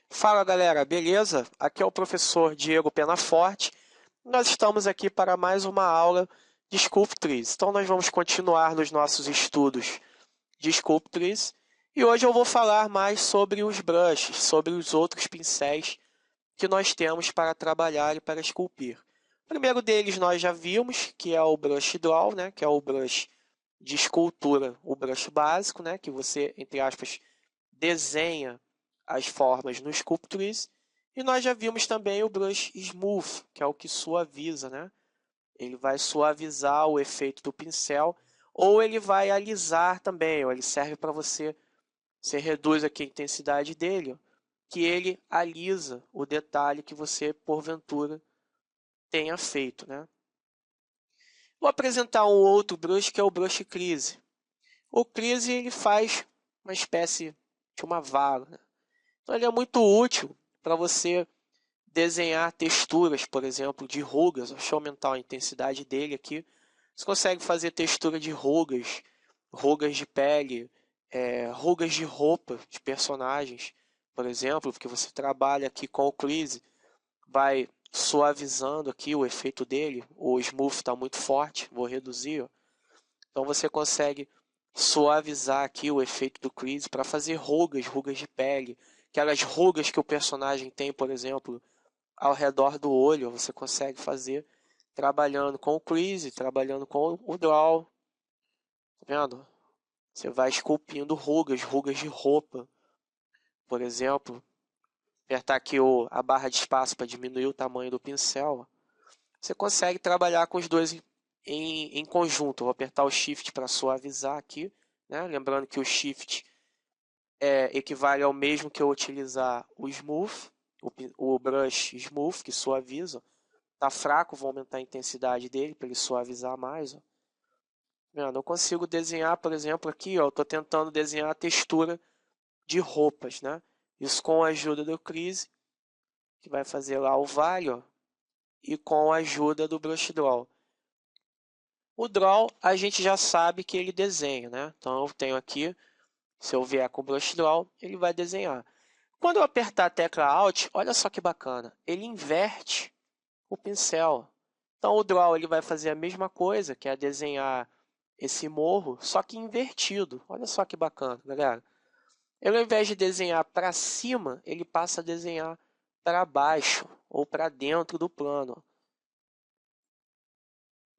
Fala galera, beleza? Aqui é o professor Diego Penaforte. Nós estamos aqui para mais uma aula de Sculptris. Então nós vamos continuar nos nossos estudos de Sculptris e hoje eu vou falar mais sobre os brushes, sobre os outros pincéis que nós temos para trabalhar e para esculpir. O primeiro deles nós já vimos, que é o Brush Draw, né? Que é o brush de escultura, o brush básico, né? Que você, entre aspas, desenha as formas no Sculptris. E nós já vimos também o Brush Smooth, que é o que suaviza, né? Ele vai suavizar o efeito do pincel, ou ele vai alisar também, ou ele serve para você reduz aqui a intensidade dele, ó, que ele alisa o detalhe que você, porventura, tenha feito, né? Vou apresentar um outro brush, que é o Brush Crease. O Crease ele faz uma espécie de uma vala, né? Então ele é muito útil para você desenhar texturas, por exemplo, de rugas. Deixa eu aumentar a intensidade dele aqui. Você consegue fazer textura de rugas, rugas de pele, rugas de roupa de personagens, por exemplo, porque você trabalha aqui com o crease, vai suavizando aqui o efeito dele. O smooth está muito forte, vou reduzir. Ó. Então você consegue suavizar aqui o efeito do crease para fazer rugas, rugas de pele, aquelas rugas que o personagem tem, por exemplo, ao redor do olho, você consegue fazer trabalhando com o crease, trabalhando com o draw, tá vendo? Você vai esculpindo rugas, rugas de roupa, por exemplo. Apertar aqui a barra de espaço para diminuir o tamanho do pincel. Você consegue trabalhar com os dois em conjunto. Eu vou apertar o Shift para suavizar aqui, né? Lembrando que o Shift equivale ao mesmo que eu utilizar o Smooth, o Brush Smooth, que suaviza. Tá fraco, vou aumentar a intensidade dele para ele suavizar mais. Ó. Eu consigo desenhar, por exemplo, aqui, ó, estou tentando desenhar a textura de roupas, né? Isso com a ajuda do Crease, que vai fazer lá o vale, ó, e com a ajuda do Brush Draw. O Draw a gente já sabe que ele desenha, né? Então eu tenho aqui, se eu vier com o Brush Draw, ele vai desenhar. Quando eu apertar a tecla Alt, olha só que bacana, ele inverte o pincel. Então o Draw ele vai fazer a mesma coisa, que é desenhar esse morro, só que invertido. Olha só que bacana, galera. Ele, ao invés de desenhar para cima, ele passa a desenhar para baixo ou para dentro do plano.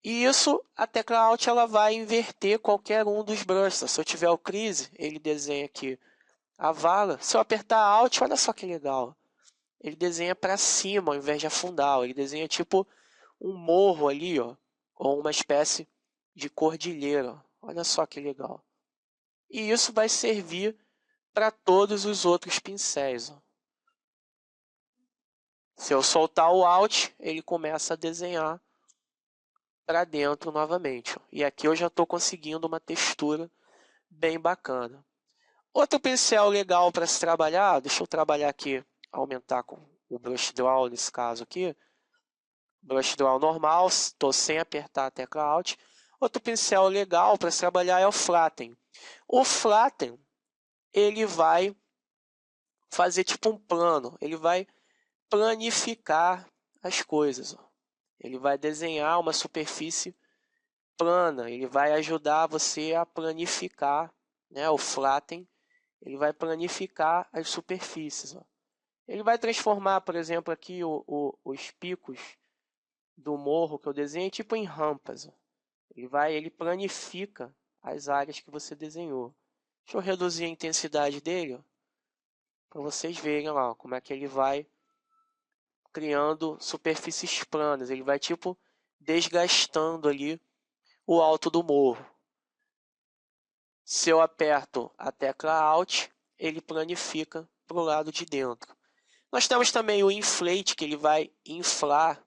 E isso, a tecla Alt ela vai inverter qualquer um dos brushes. Se eu tiver o Crease, ele desenha aqui a vala. Se eu apertar Alt, olha só que legal. Ele desenha para cima ao invés de afundar. Ele desenha tipo um morro ali, ó, ou uma espécie de cordilheira. Olha só que legal. E isso vai servir para todos os outros pincéis. Ó. Se eu soltar o Alt, ele começa a desenhar para dentro novamente. Ó. E aqui eu já estou conseguindo uma textura bem bacana. Outro pincel legal para se trabalhar, deixa eu trabalhar aqui, aumentar com o Brush Draw nesse caso aqui. Brush Draw normal, estou sem apertar a tecla Alt. Outro pincel legal para se trabalhar é o Flatten. O Flatten, ele vai fazer tipo um plano, ele vai planificar as coisas. Ó. Ele vai desenhar uma superfície plana, ele vai ajudar você a planificar, né? O Flatten, ele vai planificar as superfícies. Ó. Ele vai transformar, por exemplo, aqui os picos do morro que eu desenhei tipo em rampas. Ó. Ele planifica as áreas que você desenhou. Deixa eu reduzir a intensidade dele, para vocês verem lá ó, como é que ele vai criando superfícies planas. Ele vai tipo desgastando ali o alto do morro. Se eu aperto a tecla Alt, ele planifica para o lado de dentro. Nós temos também o inflate, que ele vai inflar.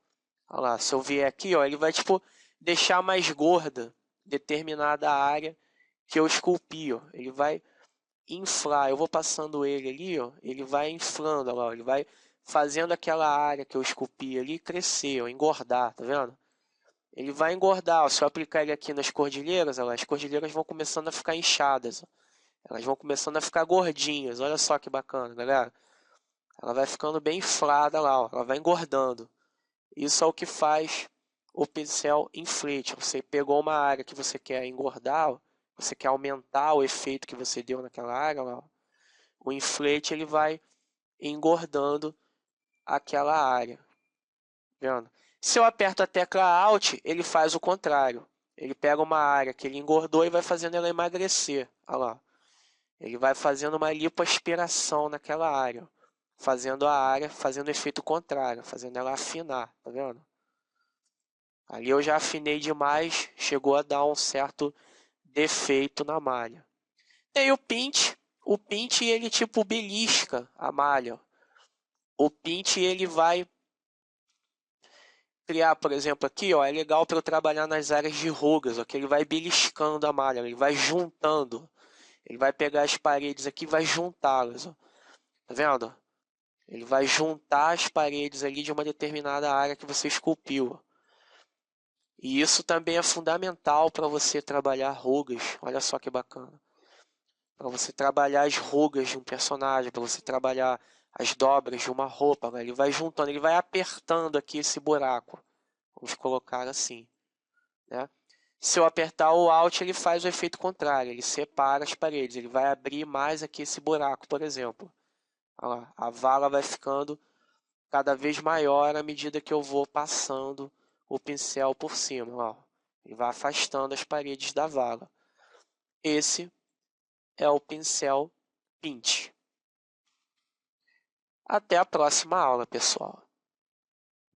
Olha lá, se eu vier aqui, ó, ele vai tipo deixar mais gorda determinada área que eu esculpi. Ó. Ele vai inflar. Eu vou passando ele ali, ó, ele vai inflando. Olha lá, ele vai fazendo aquela área que eu esculpi ali crescer, ó, engordar, tá vendo? Ele vai engordar. Ó, se eu aplicar ele aqui nas cordilheiras, ó, as cordilheiras vão começando a ficar inchadas. Ó. Elas vão começando a ficar gordinhas. Olha só que bacana, galera. ela vai ficando bem inflada lá, ó, ela vai engordando. Isso é o que faz o pincel inflate. Você pegou uma área que você quer engordar, ó, você quer aumentar o efeito que você deu naquela área, ó, o inflate ele vai engordando aquela área. Vendo? Se eu aperto a tecla Alt, ele faz o contrário. Ele pega uma área que ele engordou e vai fazendo ela emagrecer. Olha lá. Ele vai fazendo uma lipoaspiração naquela área. Fazendo a área, fazendo o efeito contrário, fazendo ela afinar. Tá vendo? Ali eu já afinei demais, chegou a dar um certo defeito na malha. Tem o pint. O pint ele tipo belisca a malha. O pint ele vai criar, por exemplo, aqui, ó, é legal para eu trabalhar nas áreas de rugas, ó, que ele vai beliscando a malha, ele vai juntando. Ele vai pegar as paredes aqui e vai juntá-las, ó. Tá vendo? Ele vai juntar as paredes ali de uma determinada área que você esculpiu, ó. E isso também é fundamental para você trabalhar rugas. Olha só que bacana. Para você trabalhar as rugas de um personagem, para você trabalhar as dobras de uma roupa, né? Ele vai juntando, ele vai apertando aqui esse buraco. Vamos colocar assim, né? Se eu apertar o Alt, ele faz o efeito contrário, ele separa as paredes, ele vai abrir mais aqui esse buraco, por exemplo. Olha lá, a vala vai ficando cada vez maior à medida que eu vou passando o pincel por cima. Ó. Ele vai afastando as paredes da vala. Esse é o pincel Pint. Até a próxima aula, pessoal.